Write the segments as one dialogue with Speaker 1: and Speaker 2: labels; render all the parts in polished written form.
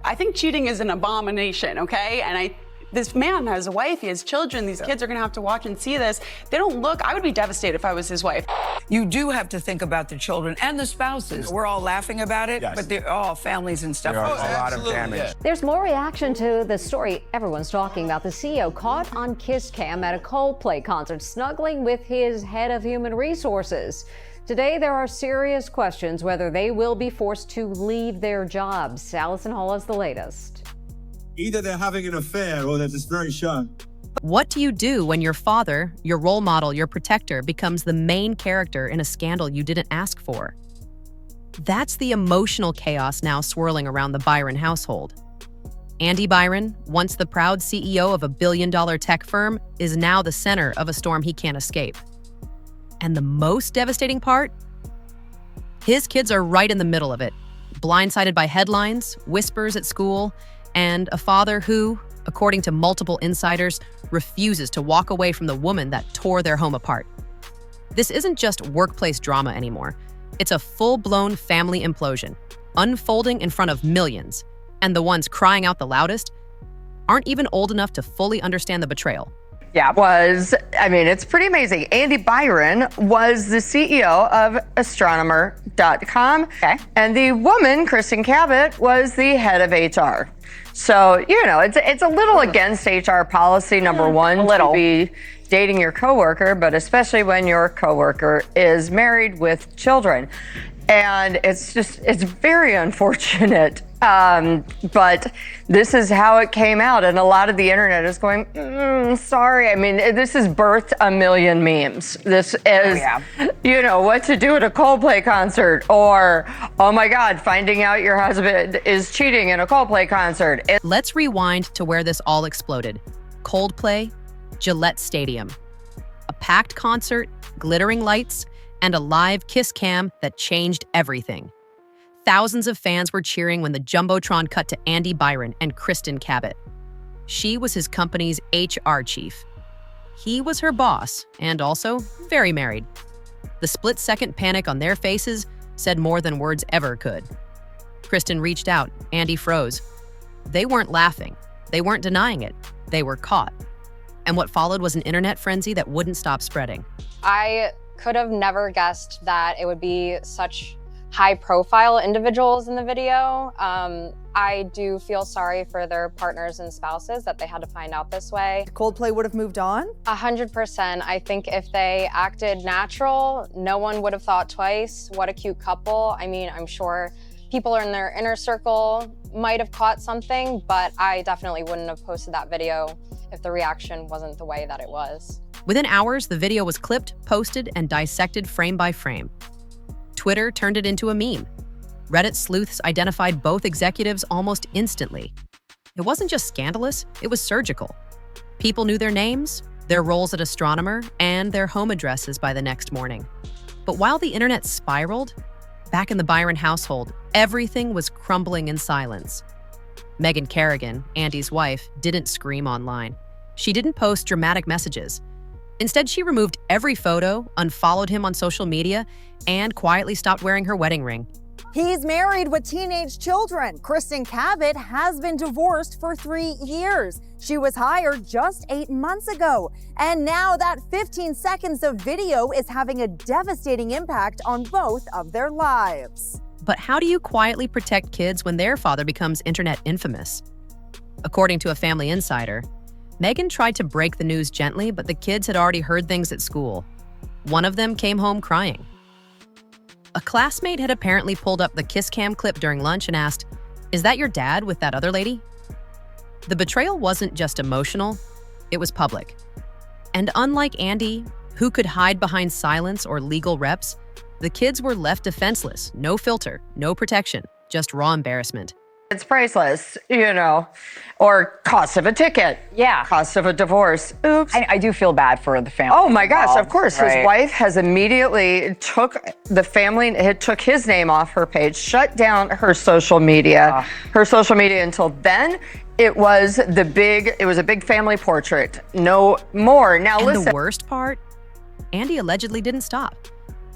Speaker 1: I think cheating is an abomination, okay? And this man has a wife, he has children, these kids are gonna have to watch and see this. They don't look, I would be devastated if I was his wife.
Speaker 2: You do have to think about the children and the spouses. We're all laughing about it, but they're all families and stuff.
Speaker 3: There are a lot of damage.
Speaker 4: There's more reaction to the story everyone's talking about. The CEO caught on kiss cam at a Coldplay concert, snuggling with his head of human resources. Today, there are serious questions whether they will be forced to leave their jobs. Allison Hall has the latest.
Speaker 5: Either they're having an affair or they're just very shy.
Speaker 6: What do you do when your father, your role model, your protector, becomes the main character in a scandal you didn't ask for? That's the emotional chaos now swirling around the Byron household. Andy Byron, once the proud CEO of a billion-dollar tech firm, is now the center of a storm he can't escape. And the most devastating part? His kids are right in the middle of it, blindsided by headlines, whispers at school, and a father who, according to multiple insiders, refuses to walk away from the woman that tore their home apart. This isn't just workplace drama anymore. It's a full-blown family implosion, unfolding in front of millions, and the ones crying out the loudest aren't even old enough to fully understand the betrayal.
Speaker 7: Yeah, it's pretty amazing. Andy Byron was the CEO of astronomer.com. Okay. And the woman, Kristin Cabot, was the head of HR. So, it's a little against HR policy, number one, to be dating your coworker, but especially when your coworker is married with children. And it's very unfortunate. But this is how it came out. And a lot of the internet is going, sorry. I mean, this has birthed a million memes. This is, what to do at a Coldplay concert, or, oh my God, finding out your husband is cheating in a Coldplay concert.
Speaker 6: Let's rewind to where this all exploded. Coldplay, Gillette Stadium. A packed concert, glittering lights, and a live kiss cam that changed everything. Thousands of fans were cheering when the jumbotron cut to Andy Byron and Kristin Cabot. She was his company's HR chief. He was her boss, and also very married. The split-second panic on their faces said more than words ever could. Kristin reached out. Andy froze. They weren't laughing. They weren't denying it. They were caught. And what followed was an internet frenzy that wouldn't stop spreading.
Speaker 8: I could have never guessed that it would be such high-profile individuals in the video. I do feel sorry for their partners and spouses that they had to find out this way.
Speaker 9: Coldplay would have moved on?
Speaker 8: 100%. I think if they acted natural, no one would have thought twice. What a cute couple. I mean, I'm sure people in their inner circle might have caught something, but I definitely wouldn't have posted that video if the reaction wasn't the way that it was.
Speaker 6: Within hours, the video was clipped, posted, and dissected frame by frame. Twitter turned it into a meme. Reddit sleuths identified both executives almost instantly. It wasn't just scandalous, it was surgical. People knew their names, their roles at Astronomer, and their home addresses by the next morning. But while the internet spiraled, back in the Byron household, everything was crumbling in silence. Megan Kerrigan, Andy's wife, didn't scream online. She didn't post dramatic messages. Instead, she removed every photo, unfollowed him on social media, and quietly stopped wearing her wedding ring.
Speaker 9: He's married with teenage children. Kristin Cabot has been divorced for 3 years. She was hired just 8 months ago. And now that 15 seconds of video is having a devastating impact on both of their lives.
Speaker 6: But how do you quietly protect kids when their father becomes internet infamous? According to a family insider, Megan tried to break the news gently, but the kids had already heard things at school. One of them came home crying. A classmate had apparently pulled up the kiss cam clip during lunch and asked, "Is that your dad with that other lady?" The betrayal wasn't just emotional, it was public. And unlike Andy, who could hide behind silence or legal reps, the kids were left defenseless, no filter, no protection, just raw embarrassment.
Speaker 7: It's priceless, or cost of a ticket.
Speaker 10: Yeah.
Speaker 7: Cost of a divorce. Oops.
Speaker 10: I do feel bad for the family.
Speaker 7: Oh my gosh,
Speaker 10: involved,
Speaker 7: of course.
Speaker 10: right?
Speaker 7: His wife has immediately took his name off her page, shut down her social media. Until then, it was a big family portrait. No more. Now listen.
Speaker 6: The worst part? Andy allegedly didn't stop.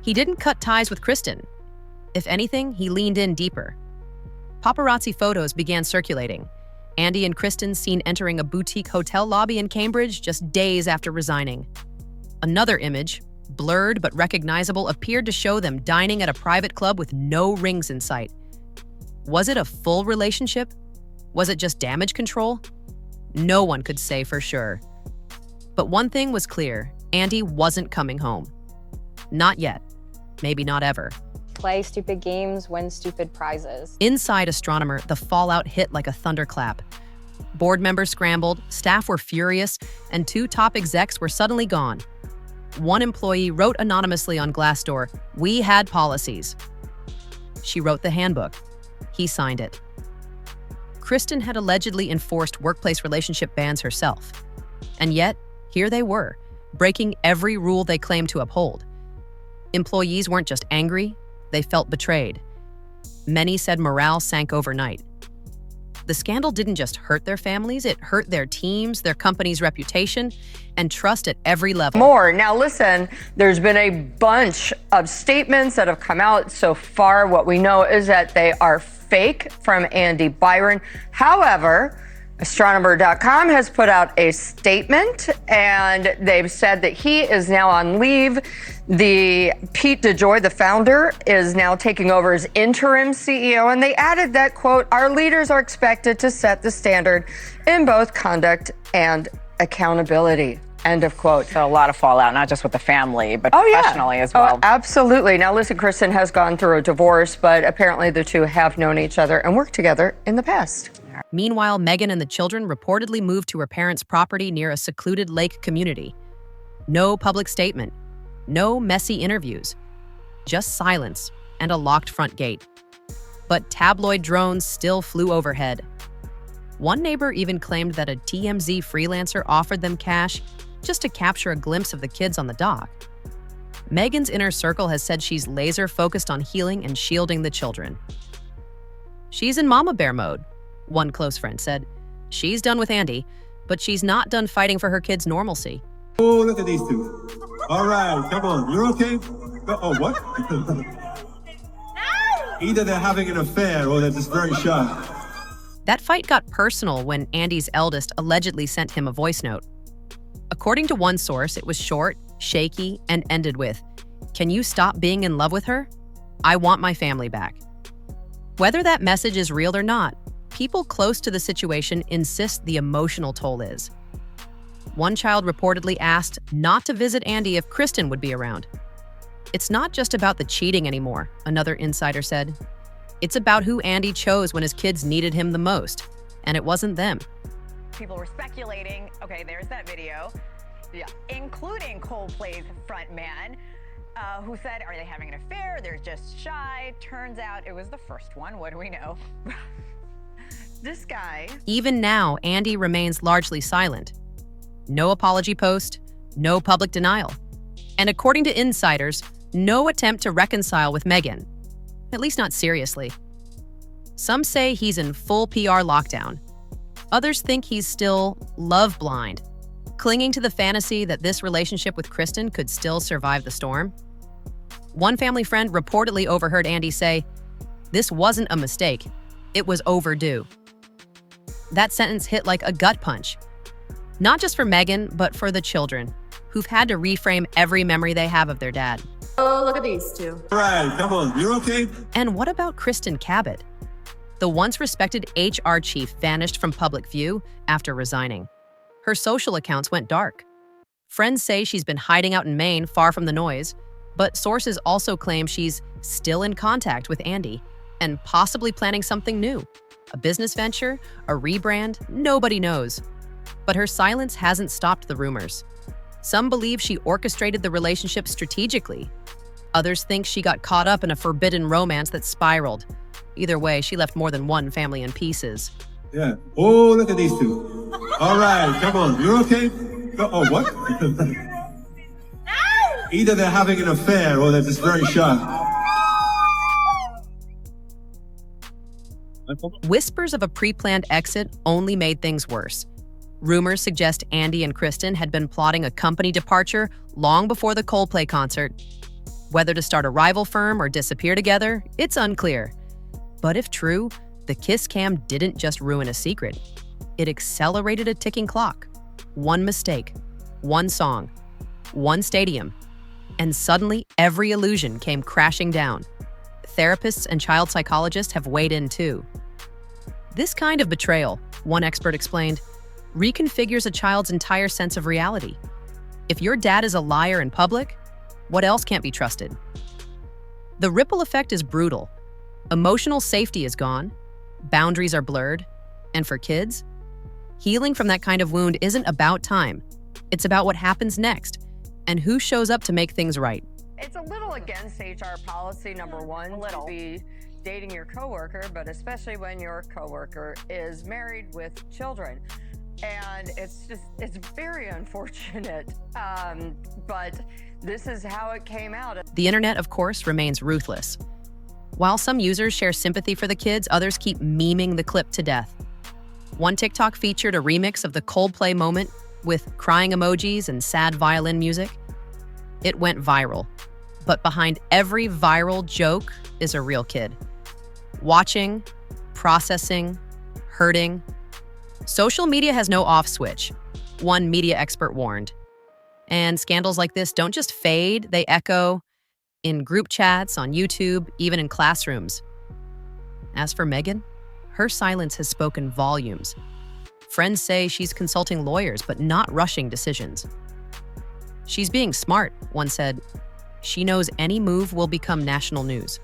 Speaker 6: He didn't cut ties with Kristin. If anything, he leaned in deeper. paparazzi photos began circulating. Andy and Kristin seen entering a boutique hotel lobby in Cambridge just days after resigning. Another image, blurred but recognizable, appeared to show them dining at a private club with no rings in sight. Was it a full relationship? Was it just damage control? No one could say for sure. But one thing was clear, Andy wasn't coming home. Not yet. Maybe not ever.
Speaker 8: Play stupid games, win stupid prizes.
Speaker 6: Inside Astronomer, the fallout hit like a thunderclap. Board members scrambled, staff were furious, and 2 top execs were suddenly gone. One employee wrote anonymously on Glassdoor, "We had policies." She wrote the handbook. He signed it. Kristin had allegedly enforced workplace relationship bans herself. And yet, here they were, breaking every rule they claimed to uphold. Employees weren't just angry, they felt betrayed. Many said morale sank overnight. The scandal didn't just hurt their families, it hurt their teams, their company's reputation, and trust at every level.
Speaker 7: More. Now listen, there's been a bunch of statements that have come out so far. What we know is that they are fake from Andy Byron. However, Astronomer.com has put out a statement, and they've said that he is now on leave. Pete DeJoy, the founder, is now taking over as interim CEO, and they added that, quote, "Our leaders are expected to set the standard in both conduct and accountability." End of quote.
Speaker 3: So a lot of fallout, not just with the family, but professionally as well.
Speaker 7: Oh, absolutely. Now, listen, Kristin has gone through a divorce, but apparently the two have known each other and worked together in the past.
Speaker 6: Meanwhile, Meghan and the children reportedly moved to her parents' property near a secluded lake community. No public statement, no messy interviews, just silence and a locked front gate. But tabloid drones still flew overhead. One neighbor even claimed that a TMZ freelancer offered them cash just to capture a glimpse of the kids on the dock. Meghan's inner circle has said she's laser focused on healing and shielding the children. She's in mama bear mode, one close friend said. She's done with Andy, but she's not done fighting for her kids' normalcy.
Speaker 5: Oh, look at these two. All right, come on. You're okay? Oh, what? Either they're having an affair or they're just very shy.
Speaker 6: That fight got personal when Andy's eldest allegedly sent him a voice note. According to one source, it was short, shaky, and ended with, "Can you stop being in love with her? I want my family back." Whether that message is real or not, people close to the situation insist the emotional toll is. One child reportedly asked not to visit Andy if Kristin would be around. "It's not just about the cheating anymore," another insider said. "It's about who Andy chose when his kids needed him the most, and it wasn't them."
Speaker 3: People were speculating, okay, there's that video, including Coldplay's frontman, who said, are they having an affair? They're just shy. Turns out it was the first one. What do we know? This guy.
Speaker 6: Even now, Andy remains largely silent. No apology post, no public denial. And according to insiders, no attempt to reconcile with Meghan. At least not seriously. Some say he's in full PR lockdown. Others think he's still love blind, clinging to the fantasy that this relationship with Kristin could still survive the storm. One family friend reportedly overheard Andy say, "This wasn't a mistake, it was overdue." That sentence hit like a gut punch. Not just for Meghan, but for the children, who've had to reframe every memory they have of their dad.
Speaker 9: Oh, look at these two.
Speaker 5: All right, come on. You're okay?
Speaker 6: And what about Kristin Cabot? The once respected HR chief vanished from public view after resigning. Her social accounts went dark. Friends say she's been hiding out in Maine, far from the noise, but sources also claim she's still in contact with Andy and possibly planning something new. A business venture, a rebrand, nobody knows. But her silence hasn't stopped the rumors. Some believe she orchestrated the relationship strategically. Others think she got caught up in a forbidden romance that spiraled. Either way, she left more than one family in pieces.
Speaker 5: Yeah. Oh, look at these two. All right, come on. You're okay? Oh, what? Either they're having an affair or they're just very shy.
Speaker 6: Whispers of a pre-planned exit only made things worse. Rumors suggest Andy and Kristin had been plotting a company departure long before the Coldplay concert. Whether to start a rival firm or disappear together, it's unclear. But if true, The kiss cam didn't just ruin a secret. It accelerated a ticking clock. One mistake, one song, one stadium, and suddenly every illusion came crashing down. Therapists and child psychologists have weighed in too. This kind of betrayal, one expert explained, reconfigures a child's entire sense of reality. If your dad is a liar in public, what else can't be trusted? The ripple effect is brutal. Emotional safety is gone, boundaries are blurred, and for kids, healing from that kind of wound isn't about time. It's about what happens next and who shows up to make things right.
Speaker 7: It's a little against HR policy number one to be dating your coworker, but especially when your coworker is married with children. And it's very unfortunate, but this is how it came out.
Speaker 6: The internet, of course, remains ruthless. While some users share sympathy for the kids, others keep memeing the clip to death. One TikTok featured a remix of the Coldplay moment with crying emojis and sad violin music. It went viral. But behind every viral joke is a real kid. Watching, processing, hurting. Social media has no off switch, one media expert warned. And scandals like this don't just fade, they echo in group chats, on YouTube, even in classrooms. As for Megan, her silence has spoken volumes. Friends say she's consulting lawyers, but not rushing decisions. She's being smart, one said. She knows any move will become national news.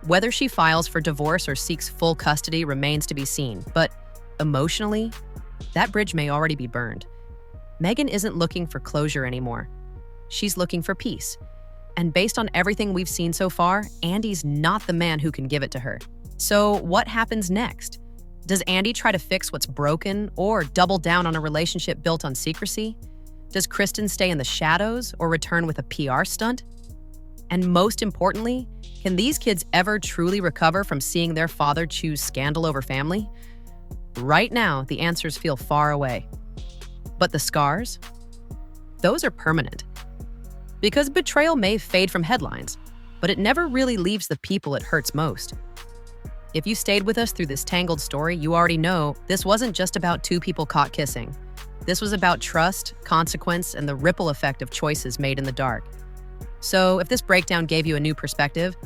Speaker 6: Whether she files for divorce or seeks full custody remains to be seen, but emotionally, that bridge may already be burned. Megan isn't looking for closure anymore. She's looking for peace. And based on everything we've seen so far, Andy's not the man who can give it to her. So what happens next? Does Andy try to fix what's broken or double down on a relationship built on secrecy? Does Kristin stay in the shadows or return with a PR stunt? And most importantly, can these kids ever truly recover from seeing their father choose scandal over family? Right now, the answers feel far away. But the scars? Those are permanent. Because betrayal may fade from headlines, but it never really leaves the people it hurts most. If you stayed with us through this tangled story, you already know this wasn't just about two people caught kissing. This was about trust, consequence, and the ripple effect of choices made in the dark. So if this breakdown gave you a new perspective,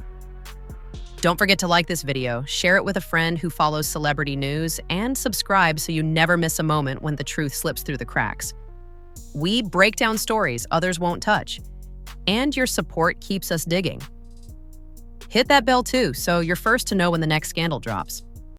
Speaker 6: don't forget to like this video, share it with a friend who follows celebrity news, and subscribe so you never miss a moment when the truth slips through the cracks. We break down stories others won't touch, and your support keeps us digging. Hit that bell too, so you're first to know when the next scandal drops.